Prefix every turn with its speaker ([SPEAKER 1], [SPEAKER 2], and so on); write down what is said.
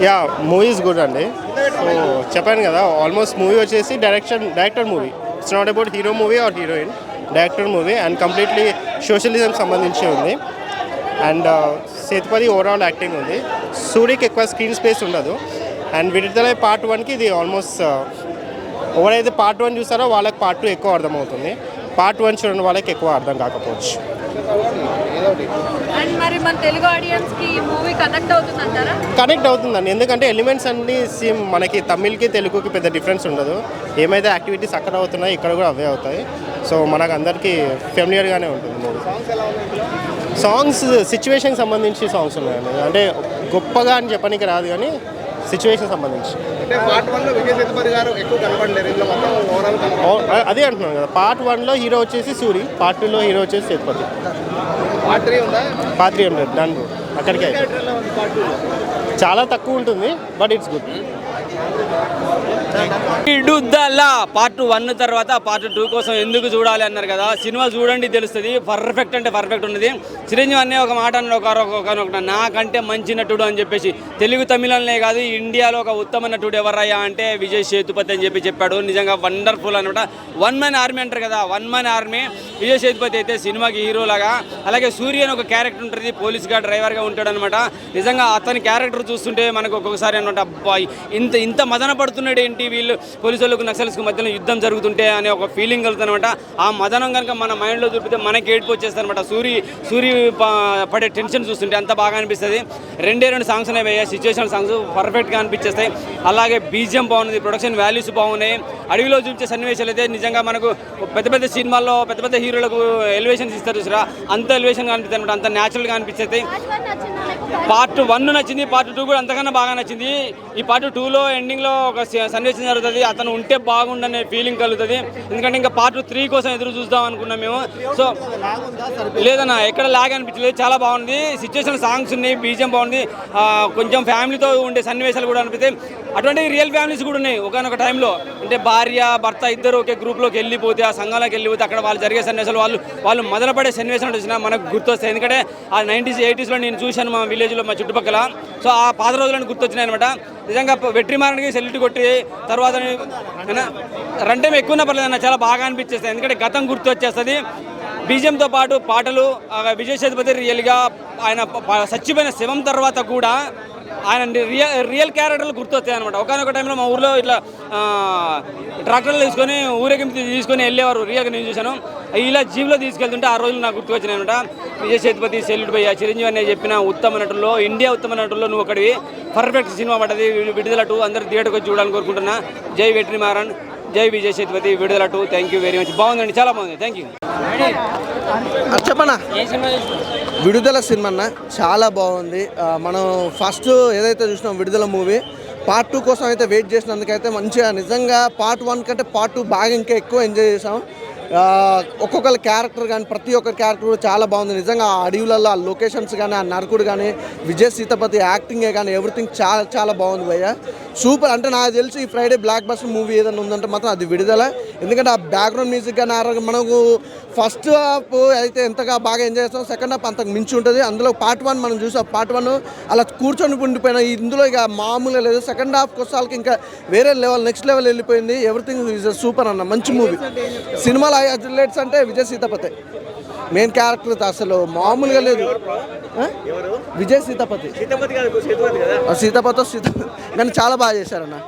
[SPEAKER 1] Yeah movie is good అండి. So చెప్పాను కదా, ఆల్మోస్ట్ మూవీ వచ్చేసి director movie. It's not about hero movie or heroine, director movie and completely socialism సంబంధించి ఉంది. And Sethupathi overall acting ఉంది. సూరికి ఎక్కువ స్క్రీన్ స్పేస్ ఉండదు. అండ్ విడుదల పార్ట్ 1కి ఇది ఆల్మోస్ట్ ఎవరైతే పార్ట్ 1 చూస్తారో వాళ్ళకి పార్ట్ 2 ఎక్కువ అర్థమవుతుంది. పార్ట్ 1 చూడని వాళ్ళకి ఎక్కువ అర్థం కాకపోవచ్చు.
[SPEAKER 2] అండ్ మరి మన తెలుగు ఆడియన్స్ కి మూవీ కనెక్ట్ అవుతుందంటారా?
[SPEAKER 1] కనెక్ట్ అవుతుందండి, ఎందుకంటే ఎలిమెంట్స్ అన్నీ సేమ్. మనకి తమిళ్కి తెలుగుకి పెద్ద డిఫరెన్స్ ఉండదు. ఏమైతే యాక్టివిటీస్ అక్కడ అవుతున్నాయో ఇక్కడ కూడా అవే అవుతాయి. సో మనకు అందరికీ ఫెమిలియర్గానే ఉంటుంది మూవీ. సాంగ్స్ సిచ్యువేషన్కి సంబంధించి సాంగ్స్ ఉన్నాయండి. అంటే గొప్పగా అని చెప్పడానికి రాదు, కానీ సిచ్యువేషన్ సంబంధించి. అదే అంటున్నాను కదా, పార్ట్ 1లో హీరో వచ్చేసి సూరి, పార్ట్ 2లో హీరో వచ్చేసి సేతుపతి. పార్ట్ 3 ఉండదు దాని అక్కడికే. చాలా తక్కువ ఉంటుంది, బట్ ఇట్స్ గుడ్.
[SPEAKER 3] విడుదల పార్ట్ 1 తర్వాత పార్ట్ 2 కోసం ఎందుకు చూడాలి అన్నారు కదా. సినిమా చూడండి తెలుస్తుంది. పర్ఫెక్ట్ అంటే పర్ఫెక్ట్ ఉన్నది. చిరంజీవి అనే ఒక మాట అన్నారు, నాకంటే మంచి నటుడు అని చెప్పేసి. తెలుగు తమిళనే కాదు, ఇండియాలో ఒక ఉత్తమ నటుడు ఎవరయ్యా అంటే విజయ్ సేతుపతి అని చెప్పాడు. నిజంగా వండర్ఫుల్ అనమాట. 1 మ్యాన్ ఆర్మీ అంటారు కదా, 1 మ్యాన్ ఆర్మీ. విజయ్ సేతుపతి అయితే సినిమాకి హీరోలాగా, అలాగే సూర్య అని ఒక క్యారెక్టర్ ఉంటుంది, పోలీస్గా డ్రైవర్గా ఉంటాడు అనమాట. నిజంగా అతని క్యారెక్టర్ చూస్తుంటే మనకు ఒక్కొక్కసారి అనమాట, అబ్బాయి ఇంత మదన పడుతున్నాడు ఏంటి, వీళ్ళు పోలీసు వాళ్ళకు నక్సల్స్కి మధ్యలో యుద్ధం జరుగుతుంటే అనే ఒక ఫీలింగ్ కలుగుతుంది అనమాట. ఆ మదనం కనుక మన మైండ్లో చూపితే మనకి ఏడుపు వచ్చేస్తుంది అనమాట. సూరి పడే టెన్షన్ చూస్తుంటే అంత బాగా అనిపిస్తుంది. 2 సాంగ్స్ అనేవి, సిచ్యువేషన్ సాంగ్స్ పర్ఫెక్ట్గా అనిపించేస్తాయి. అలాగే బీజిఎం బాగుంది, ప్రొడక్షన్ వాల్యూస్ బాగున్నాయి. అడవిలో చూపించే సన్నివేశాలు అయితే నిజంగా మనకు పెద్ద సినిమాల్లో పెద్ద హీరోలకు ఎలివేషన్స్ ఇస్తారు చూసారా, అంత ఎలివేషన్ అనిపిస్తుంది అనమాట. అంత న్యాచురల్గా అనిపిస్తుంది. పార్ట్ 1 నచ్చింది, పార్ట్ 2 కూడా అంతకన్నా బాగా నచ్చింది. ఈ పార్ట్ 2లో ఎండింగ్లో ఒక సన్నివేశం జరుగుతుంది, అతను ఉంటే బాగుండనే ఫీలింగ్ కలుగుతుంది. ఎందుకంటే ఇంకా పార్ట్ 3 కోసం ఎదురు చూద్దాం అనుకున్నాం మేము. సో లేదన్నా, ఎక్కడ లాగ్ అనిపించలేదు, చాలా బాగుంది. సిచ్యువేషన్ సాంగ్స్ ఉన్నాయి, బీజిఎం బాగుంది. కొంచెం ఫ్యామిలీతో ఉండే సన్నివేశాలు కూడా అనిపిస్తాయి. అటువంటి రియల్ ఫ్యామిలీస్ కూడా ఉన్నాయి ఒకనొక టైంలో. అంటే భార్య భర్త ఇద్దరు ఒకే గ్రూప్లోకి వెళ్ళిపోతే, ఆ సంఘంలోకి వెళ్ళిపోతే అక్కడ వాళ్ళు జరిగే సన్నివేశాలు, వాళ్ళు మొదలుపడే సన్నివేశాలు వచ్చినా మనకు గుర్తొస్తాయి. ఎందుకంటే ఆ 90s 80sలో నేను చూశాను మా విలేజ్లో, మా చుట్టుపక్కల. సో ఆ పాత రోజులను గుర్తొచ్చినాయి అనమాట. నిజంగా వెట్రిమారన్కి సెల్యూట్ కొట్టి తర్వాత రన్ టైం ఎక్కువ పర్లేదన్న, చాలా బాగా అనిపించేస్తుంది. ఎందుకంటే గతం గుర్తు వచ్చేస్తుంది. బీజిఎంతో పాటు పాటలు. విజయ్ సేతుపతి రియల్గా ఆయన చచ్చిపోయిన శవం తర్వాత కూడా ఆయన రియల్ క్యారెక్టర్లు గుర్తొస్తాయి అనమాట. ఒకనొక టైంలో మా ఊర్లో ఇట్లా ట్రాక్టర్లు తీసుకొని ఊరేగింపు తీసుకొని వెళ్ళేవారు, రియల్గా నేను చూశాను. ఇలా జీవులో తీసుకెళ్తుంటే ఆ రోజులు నాకు గుర్తుకొచ్చినాయి అనమాట. విజయ్ సేతుపతి సెల్యూట్ భయ్య. చిరంజీవి అనే చెప్పిన ఉత్తమ నటుల్లో, ఇండియా ఉత్తమ నటుల్లో నువ్వు ఒకటివి. పర్ఫెక్ట్ సినిమా పడ్డది. విడుదల 2 అందరూ థియేటర్కి వచ్చి చూడాలని కోరుకుంటున్నా. జై వెట్రిమారన్, జై విజయ్ సేతుపతి. విడుదల 2 థ్యాంక్ యూ వెరీ మచ్. బాగుందండి, చాలా బాగుంది. Thank you.
[SPEAKER 4] చెప్పనా, విడుదల సినిమా అన్న చాలా బాగుంది. మనం ఫస్ట్ ఏదైతే చూసినాం విడుదల మూవీ, పార్ట్ 2 కోసం అయితే వెయిట్ చేసినందుకైతే మంచిగా, నిజంగా పార్ట్ 1 కంటే పార్ట్ 2 బాగా ఇంకా ఎక్కువ ఎంజాయ్ చేసాం. ఒక్కొక్కరి క్యారెక్టర్ కానీ ప్రతి ఒక్కరి క్యారెక్టర్ కూడా చాలా బాగుంది. నిజంగా ఆ అడవులలో ఆ లొకేషన్స్ కానీ, ఆ నరకుడు కానీ, విజయ్ సేతుపతి యాక్టింగే కానీ ఎవ్రీథింగ్ చాలా చాలా బాగుంది భయ్య. సూపర్. అంటే నాకు తెలిసి ఈ ఫ్రైడే బ్లాక్ బస్టర్ మూవీ ఏదైనా ఉందంటే మాత్రం అది విడుదల. ఎందుకంటే ఆ బ్యాక్గ్రౌండ్ మ్యూజిక్ కానీ మనకు ఫస్ట్ హాఫ్ అయితే ఎంతగా బాగా ఎంజాయ్ చేస్తాం, సెకండ్ హాఫ్ అంతకు మించి ఉంటుంది. అందులో పార్ట్ 1 మనం చూసాం, పార్ట్ 1 అలా కూర్చొని ఉండిపోయినా, ఇందులో ఇక మామూలుగా లేదు. సెకండ్ హాఫ్కి వచ్చేసరికి ఇంకా వేరే లెవెల్, నెక్స్ట్ లెవెల్ వెళ్ళిపోయింది. ఎవ్రీథింగ్ ఈజ్ సూపర్ అన్న, మంచి మూవీ. సినిమాలో హైలైట్స్ అంటే విజయ్ సేతుపతి మెయిన్ క్యారెక్టర్ అసలు మామూలుగా లేదు. విజయ్ సేతుపతి కానీ చాలా బాగా చేశారన్న.